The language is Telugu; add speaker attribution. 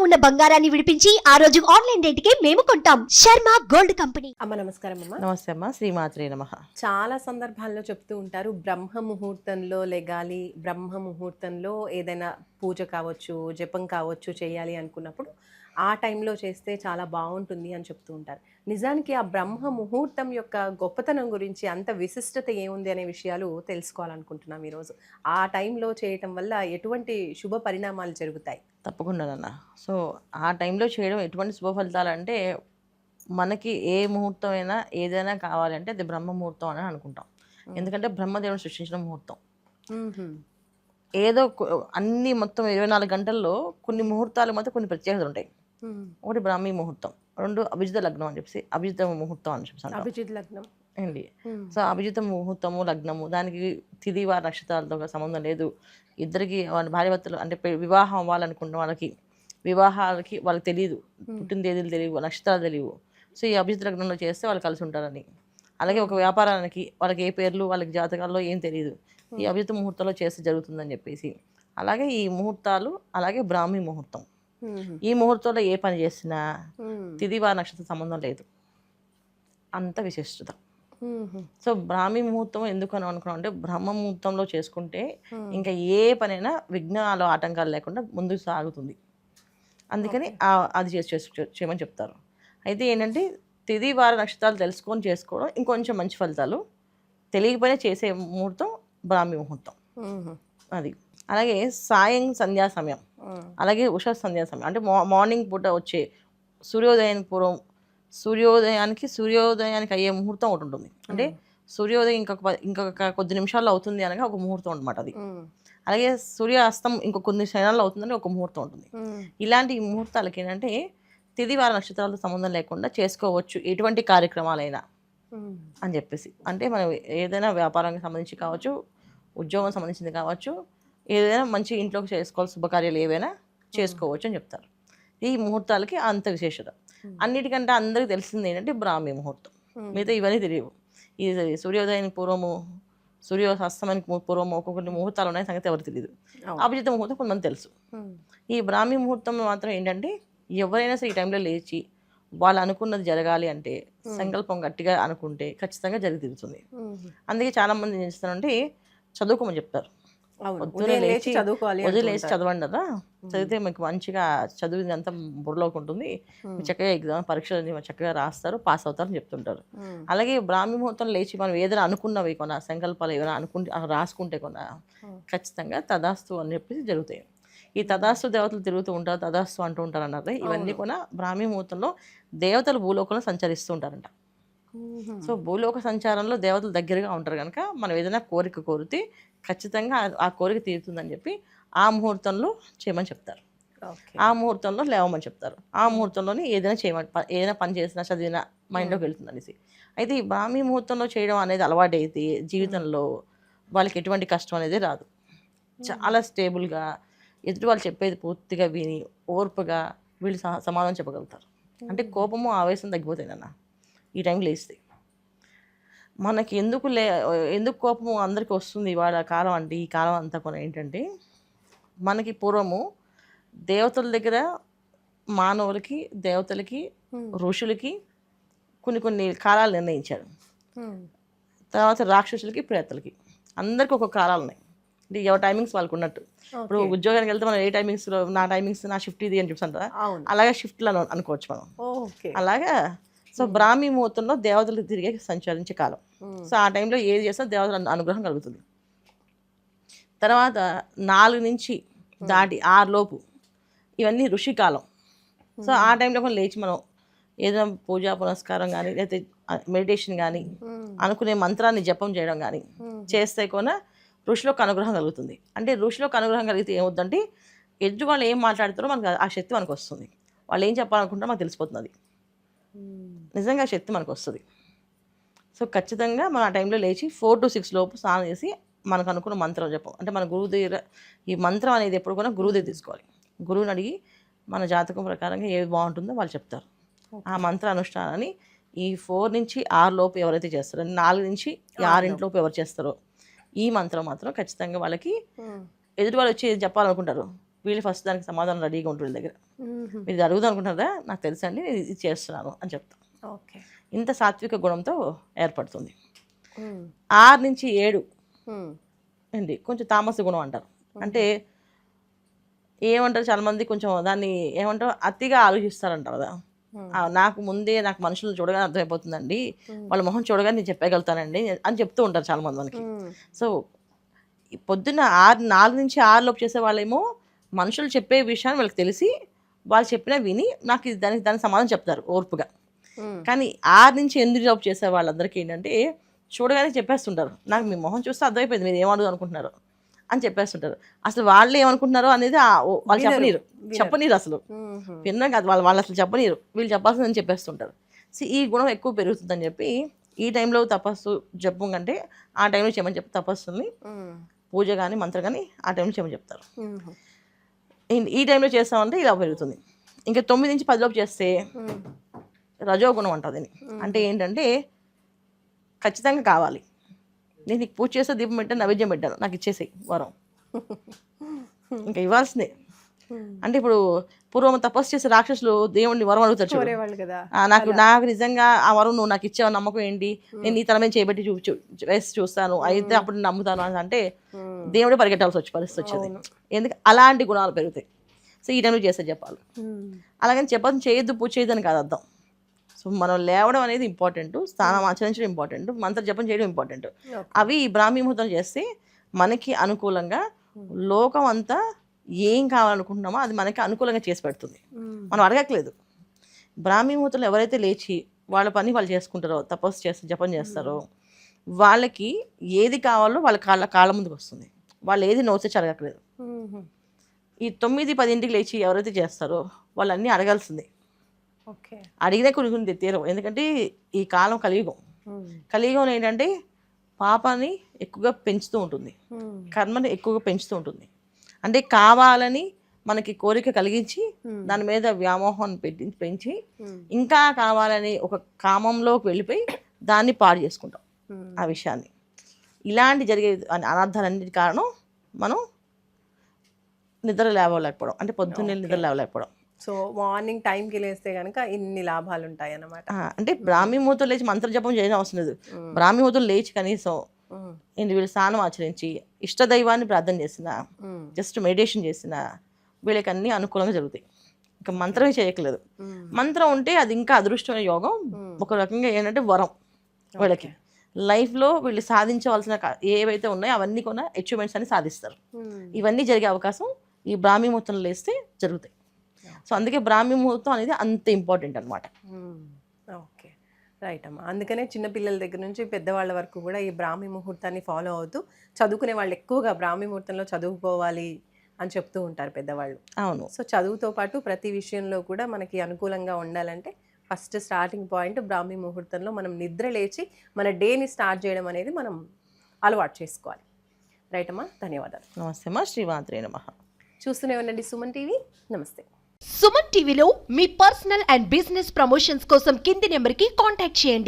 Speaker 1: ఉన్న బంగారాన్ని విడిపించి ఆ రోజు ఆన్లైన్ రేటుకే మేము కొంటాం. Sharma gold company.
Speaker 2: అమ్మ నమస్కారం అమ్మ.
Speaker 3: నమస్తే అమ్మ, శ్రీమాత్రే నమః.
Speaker 2: చాలా సందర్భాల్లో చెప్తూ ఉంటారు బ్రహ్మ ముహూర్తంలో లెగాలి, బ్రహ్మ ముహూర్తంలో ఏదైనా పూజ కావచ్చు, జపం కావచ్చు చేయాలి అనుకున్నప్పుడు ఆ టైంలో చేస్తే చాలా బాగుంటుంది అని చెప్తూ ఉంటారు. నిజానికి ఆ బ్రహ్మ ముహూర్తం యొక్క గొప్పతనం గురించి అంత విశిష్టత ఏముంది అనే విషయాలు తెలుసుకోవాలనుకుంటున్నాం ఈరోజు. ఆ టైంలో చేయటం వల్ల ఎటువంటి శుభ పరిణామాలు జరుగుతాయి?
Speaker 3: తప్పకుండానన్న. సో ఆ టైంలో చేయడం ఎటువంటి శుభ ఫలితాలు అంటే, మనకి ఏ ముహూర్తం అయినా ఏదైనా కావాలంటే అది బ్రహ్మ ముహూర్తం అని అనుకుంటాం. ఎందుకంటే బ్రహ్మదేవుని సృష్టించిన ముహూర్తం. ఏదో అన్ని మొత్తం 24 గంటల్లో కొన్ని ముహూర్తాలు మాత్రం కొన్ని ప్రత్యేకతలు ఉంటాయి. ఒకటి బ్రాహ్మీ ముహూర్తం, రెండు అభిజిత లగ్నం అని చెప్పేసి అభిజిత ముహూర్తం అని చెప్పేసి
Speaker 2: అభిజిత్ లగ్నం
Speaker 3: ఏంటి. సో అభిజిత ముహూర్తము, లగ్నము, దానికి తిథి వారి నక్షత్రాలతో సంబంధం లేదు. ఇద్దరికి భార్యాభర్తలు అంటే వివాహం అవ్వాలనుకున్న వాళ్ళకి వివాహాలకి వాళ్ళకి తెలియదు, పుట్టిన తేదీలు తెలియవు, నక్షత్రాలు తెలియవు. సో ఈ అభిజిత లగ్నంలో చేస్తే వాళ్ళు కలిసి ఉంటారని. అలాగే ఒక వ్యాపారానికి వాళ్ళకి ఏ పేర్లు వాళ్ళకి జాతకాల్లో ఏం తెలియదు, ఈ అభిజిత ముహూర్తంలో చేస్తే జరుగుతుందని చెప్పేసి. అలాగే ఈ ముహూర్తాలు, అలాగే బ్రాహ్మీ ముహూర్తం, ఈ ముహూర్తంలో ఏ పని చేసినా తిథి వారి నక్షత్ర సంబంధం లేదు, అంత విశిష్టత. సో బ్రాహ్మీ ముహూర్తం ఎందుకు అని అనుకున్నాం అంటే, బ్రహ్మ ముహూర్తంలో చేసుకుంటే ఇంకా ఏ పనైనా విఘ్నాలు ఆటంకాలు లేకుండా ముందుకు సాగుతుంది. అందుకని అది చేయమని చెప్తారు. అయితే ఏంటంటే తిథి వార నక్షత్రాలు తెలుసుకొని చేసుకోవడం ఇంకొంచెం మంచి ఫలితాలు. తెలియకపోయినా చేసే ముహూర్తం బ్రాహ్మీ ముహూర్తం అది. అలాగే సాయం సంధ్యా సమయం, అలాగే ఉషా సంధ్యా సమయం అంటే మార్నింగ్ పూట వచ్చే సూర్యోదయానికి పూర్వం, సూర్యోదయానికి అయ్యే ముహూర్తం ఒకటి ఉంటుంది. అంటే సూర్యోదయం ఇంకొక కొద్ది నిమిషాల్లో అవుతుంది అనగా ఒక ముహూర్తం అనమాట అది. అలాగే సూర్యాస్తం ఇంకొక కొన్ని క్షణాల్లో అవుతుందని ఒక ముహూర్తం ఉంటుంది. ఇలాంటి ముహూర్తాలకి ఏంటంటే తిథి వార నక్షత్రాలతో సంబంధం లేకుండా చేసుకోవచ్చు ఎటువంటి కార్యక్రమాలైనా అని చెప్పేసి. అంటే మనం ఏదైనా వ్యాపారానికి సంబంధించి కావచ్చు, ఉద్యోగం సంబంధించింది కావచ్చు, ఏదైనా మంచి ఇంట్లోకి చేసుకోవాలి శుభకార్యాలు ఏవైనా చేసుకోవచ్చు అని చెప్తారు. ఈ ముహూర్తాలకి అంత విశేషత. అన్నిటికంటే అందరికి తెలిసింది ఏంటంటే బ్రాహ్మీ ముహూర్తం. మిగతా ఇవన్నీ తెలియవు. ఈ సూర్యోదయానికి పూర్వము, సూర్యాస్తమానికి పూర్వము ఒక్కొక్కటి ముహూర్తాలు ఉన్నాయి, సంగతి ఎవరు తెలియదు. అభిజిత ముహూర్తం కొంతమంది తెలుసు. ఈ బ్రాహ్మీ ముహూర్తం మాత్రం ఏంటంటే ఎవరైనా సరే ఈ టైంలో లేచి వాళ్ళు అనుకున్నది జరగాలి అంటే, సంకల్పం గట్టిగా అనుకుంటే ఖచ్చితంగా జరిగి తీరుతుంది. అందుకే చాలా మంది ఏం చేస్తారంటే చదువుకోమని చెప్తారు. వదిలేసి చదవండి కదా, చదివితే మీకు మంచిగా చదివింది అంతా బుర్రలోకి ఉంటుంది, చక్కగా ఎగ్జామ్ పరీక్షలు చక్కగా రాస్తారు, పాస్ అవుతారని చెప్తుంటారు. అలాగే బ్రాహ్మీ ముహూర్తం లేచి మనం ఏదైనా అనుకున్నవి కొన్నా, సంకల్పాలు ఏమైనా రాసుకుంటే కొన్నా ఖచ్చితంగా తదాస్తు అని చెప్పేసి జరుగుతాయి. ఈ తదాస్తు దేవతలు తిరుగుతూ ఉంటారు, తదాస్తు అంటూ ఉంటారు అన్నారు. ఇవన్నీ కూడా బ్రాహ్మీ ముహూర్తంలో దేవతలు భూలోకంలో సంచరిస్తూ ఉంటారంట. సో భూలోక సంచారంలో దేవతలు దగ్గరగా ఉంటారు కనుక మనం ఏదైనా కోరిక కోరితే ఖచ్చితంగా ఆ కోరిక తీరుతుందని చెప్పి ఆ ముహూర్తంలో చేయమని చెప్తారు. ఆ ముహూర్తంలో లేవమని చెప్తారు. ఆ ముహూర్తంలోనే ఏదైనా పని చేసినా చదివినా మైండ్లోకి వెళ్తుంది అనేసి. అయితే ఈ బ్రాహ్మీ ముహూర్తంలో చేయడం అనేది అలవాటు అయితే జీవితంలో వాళ్ళకి ఎటువంటి కష్టం అనేది రాదు. చాలా స్టేబుల్గా ఎదుటి వాళ్ళు చెప్పేది పూర్తిగా విని ఓర్పుగా వీళ్ళు సమాధానం చెప్పగలుగుతారు. అంటే కోపము ఆవేశం తగ్గిపోతాయి అన్న ఈ టైం లేస్తే. మనకి ఎందుకు కోపము అందరికీ వస్తుంది ఇవాళ కాలం అంటే, ఈ కాలం అంతా కూడా ఏంటంటే, మనకి పూర్వము దేవతల దగ్గర మానవులకి, దేవతలకి, ఋషులకి కొన్ని కాలాలు నిర్ణయించారు. తర్వాత రాక్షసులకి, ప్రేతలకి అందరికీ ఒక్కొక్క కాలాలు ఉన్నాయి. అంటే ఎవరి టైమింగ్స్ వాళ్ళకు ఉన్నట్టు. ఇప్పుడు ఉద్యోగానికి వెళ్తే మనం ఏ టైమింగ్స్లో నా షిఫ్ట్ ఇది అని చెప్తాం కదా, అలాగే షిఫ్ట్లో అనుకోవచ్చు మనం. అలాగా సో బ్రాహ్మీ ముహూర్తంలో దేవతలు తిరిగే సంచరించే కాలం. సో ఆ టైంలో ఏది చేసినా దేవతల అనుగ్రహం కలుగుతుంది. తర్వాత 4 నుంచి దాటి 6 లోపు ఇవన్నీ ఋషికాలం. సో ఆ టైంలో మనం లేచి మనం ఏదైనా పూజా పునస్కారం కానీ, లేకపోతే మెడిటేషన్ కానీ, అనుకునే మంత్రాన్ని జపం చేయడం కానీ చేస్తే కూడా ఋషిలోకి అనుగ్రహం కలుగుతుంది. అంటే ఋషిలోకి అనుగ్రహం కలిగితే ఏమవుతుందంటే, ఎదుటి వాళ్ళు ఏం మాట్లాడుతారో మనకు ఆ శక్తి మనకు వస్తుంది. వాళ్ళు ఏం చెప్పాలనుకుంటారో మనకు తెలిసిపోతుంది. నిజంగా శక్తి మనకు వస్తుంది. సో ఖచ్చితంగా మనం ఆ టైంలో లేచి 4 to 6 లోపు స్నానం చేసి మనకు అనుకున్న మంత్రం చెప్పం. అంటే మన గురువు దగ్గర ఈ మంత్రం అనేది ఎప్పుడు కూడా గురువు దగ్గర తీసుకోవాలి. గురువుని అడిగి మన జాతకం ప్రకారంగా ఏది బాగుంటుందో వాళ్ళు చెప్తారు. ఆ మంత్ర అనుష్ఠానాన్ని ఈ 4 నుంచి 6 లోపు ఎవరైతే చేస్తారో, 4 నుంచి 6 లోపు ఎవరు చేస్తారో ఈ మంత్రం మాత్రం ఖచ్చితంగా వాళ్ళకి ఎదుటి వాళ్ళు వచ్చి చెప్పాలనుకుంటారు, వీళ్ళు ఫస్ట్ దానికి సమాధానం రెడీగా ఉంటుంది దగ్గర. మీరు ఇది అడుగుదాం అనుకుంటున్నారా, నాకు తెలుసండి, నేను ఇది చేస్తున్నాను అని చెప్తాను.
Speaker 2: ఓకే.
Speaker 3: ఇంత సాత్విక గుణంతో ఏర్పడుతుంది. 6 నుంచి 7 అండి కొంచెం తామస గుణం అంటారు. అంటే ఏమంటారు, చాలామంది కొంచెం దాన్ని ఏమంటారు, అతిగా ఆలోచిస్తారంట కదా. నాకు ముందే నాకు మనుషులను చూడగానే అర్థమైపోతుందండి, వాళ్ళ మొహం చూడగానే నేను చెప్పగలుగుతానండి అని చెప్తూ ఉంటారు చాలామంది మనకి. సో పొద్దున్న 4 నుంచి 6 లోపు చేసే వాళ్ళేమో మనుషులు చెప్పే విషయాన్ని వాళ్ళకి తెలిసి వాళ్ళు చెప్పినా విని నాకు దానికి సమాధానం చెప్తారు ఓర్పుగా. కానీ 6 నుంచి 8 లోపు చేసే వాళ్ళందరికీ ఏంటంటే చూడగానే చెప్పేస్తుంటారు, నాకు మీ మొహం చూస్తే అర్థమైపోయింది మీరు ఏమడుగు అనుకుంటున్నారు అని చెప్పేస్తుంటారు. అసలు వాళ్ళు ఏమనుకుంటున్నారో అనేది వాళ్ళు చెప్పనీరు అసలు విన్నాం కాదు, వాళ్ళు అసలు చెప్పనీరు, వీళ్ళు చెప్పాల్సిందని చెప్పేస్తుంటారు. సో ఈ గుణం ఎక్కువ పెరుగుతుందని చెప్పి ఈ టైంలో తపస్సు జపం కంటే ఆ టైంలో చేయమని చెప్పి తపస్సుని పూజ కానీ మంత్రం కానీ ఆ టైంలో చేయమని చెప్తారు. ఈ టైంలో చేస్తామంటే ఇలా పెరుగుతుంది. ఇంకా 9 నుంచి 10 లోపు చేస్తే రజోగుణం అంటుంది. అంటే ఏంటంటే ఖచ్చితంగా కావాలి, నేను నీకు పూజ చేస్తే దీపం పెట్టాను నైవేద్యం పెట్టాను నాకు ఇచ్చేసేయి వరం, ఇంకా ఇవ్వాల్సిందే. అంటే ఇప్పుడు పూర్వం తపస్సు చేసే రాక్షసులు దేవుడిని వరం అడుగుతారు చూడు, నాకు నిజంగా ఆ వరం నువ్వు నాకు ఇచ్చావు నమ్మకం ఏంటి, నేను నీ తల మీద చేయబెట్టి వేసి చూస్తాను అయితే అప్పుడు నమ్ముతాను అని అంటే దేవుడే పరిగెట్టాల్సి పరిస్థితి వచ్చేది. ఎందుకు అలాంటి గుణాలు పెరుగుతాయి. సో ఈ టైంలో చేస్తే చెప్పాలి. అలాగని చెప్పని చేయొద్దు పూజ చేయొద్దు అని కాదు అర్థం. సో మనం లేవడం అనేది ఇంపార్టెంట్, స్నానం ఆచరించడం ఇంపార్టెంట్, మంత్ర జపం చేయడం ఇంపార్టెంట్. అవి బ్రాహ్మీ ముహూర్తం చేస్తే మనకి అనుకూలంగా లోకం అంతా ఏం కావాలనుకుంటున్నామో అది మనకి అనుకూలంగా చేసి పెడుతుంది. మనం అడగట్లేదు. బ్రాహ్మీ ముహూర్తంలో ఎవరైతే లేచి వాళ్ళ పని వాళ్ళు చేసుకుంటారో, తపస్సు చేస్తే జపం చేస్తారో వాళ్ళకి ఏది కావాలో వాళ్ళ కాళ్ళ ముందుకు వస్తుంది. వాళ్ళు ఏది నోచేసి అడగట్లేదు. ఈ 9-10 లేచి ఎవరైతే చేస్తారో వాళ్ళన్నీ అడగాల్సిందే. అడిగినా కొన్ని తీరవు. ఎందుకంటే ఈ కాలం కలియుగం ఏంటంటే పాపాన్ని ఎక్కువగా పెంచుతూ ఉంటుంది, కర్మని ఎక్కువగా పెంచుతూ ఉంటుంది. అంటే కావాలని మనకి కోరిక కలిగించి దాని మీద వ్యామోహాన్ని పెంచి ఇంకా కావాలని ఒక కామంలోకి వెళ్ళిపోయి దాన్ని పాడు చేసుకుంటాం ఆ విషయాన్ని. ఇలాంటి జరిగే అనర్థాలన్నిటి కారణం మనం నిద్ర లేవలేకపోవడం, అంటే పొద్దున్నే నిద్ర లేవలేకపోవడం.
Speaker 2: సో మార్నింగ్ టైంకి లేస్తే కనుక ఇన్ని లాభాలు ఉంటాయి అన్నమాట.
Speaker 3: అంటే బ్రాహ్మీ ముహూర్తం లేచి మంత్ర జపం చేయడం అవసరం లేదు. బ్రాహ్మీ ముహూర్తం లేచి కనీసం వీళ్ళు స్నానం ఆచరించి ఇష్టదైవాన్ని ప్రార్థన చేసిన, జస్ట్ మెడిటేషన్ చేసిన వీళ్ళకి అన్ని అనుకూలంగా జరుగుతాయి. ఇంకా మంత్రమే చేయట్లేదు. మంత్రం ఉంటే అది ఇంకా అదృష్టమైన యోగం. ఒక రకంగా ఏంటంటే వరం వీళ్ళకి లైఫ్లో వీళ్ళు సాధించవలసిన ఏవైతే ఉన్నాయో అవన్నీ కూడా అచీవ్మెంట్స్ అని సాధిస్తారు. ఇవన్నీ జరిగే అవకాశం ఈ బ్రాహ్మీ ముహూర్తంలో లేస్తే జరుగుతాయి. సో అందుకే బ్రాహ్మీ ముహూర్తం అనేది అంత ఇంపార్టెంట్ అనమాట.
Speaker 2: ఓకే, రైట్ అమ్మా. అందుకనే చిన్నపిల్లల దగ్గర నుంచి పెద్దవాళ్ళ వరకు కూడా ఈ బ్రాహ్మీ ముహూర్తాన్ని ఫాలో అవుతూ చదువుకునే వాళ్ళు ఎక్కువగా బ్రాహ్మీ ముహూర్తంలో చదువుకోవాలి అని చెప్తూ ఉంటారు పెద్దవాళ్ళు.
Speaker 3: అవును.
Speaker 2: సో చదువుతో పాటు ప్రతి విషయంలో కూడా మనకి అనుకూలంగా ఉండాలంటే ఫస్ట్ స్టార్టింగ్ పాయింట్ బ్రాహ్మీ ముహూర్తంలో మనం నిద్ర లేచి మన డేని స్టార్ట్ చేయడం అనేది మనం అలవాటు చేసుకోవాలి. రైట్ అమ్మా, ధన్యవాదాలు.
Speaker 3: నమస్తే అమ్మా. శ్రీమాత్రే నమః.
Speaker 2: చూస్తూనే ఉండండి సుమన్ టీవీ. నమస్తే.
Speaker 1: సుమన్ టీవీలో మీ పర్సనల్ అండ్ బిజినెస్ ప్రమోషన్స్ కోసం కింది నెంబర్కి కాంటాక్ట్ చేయండి.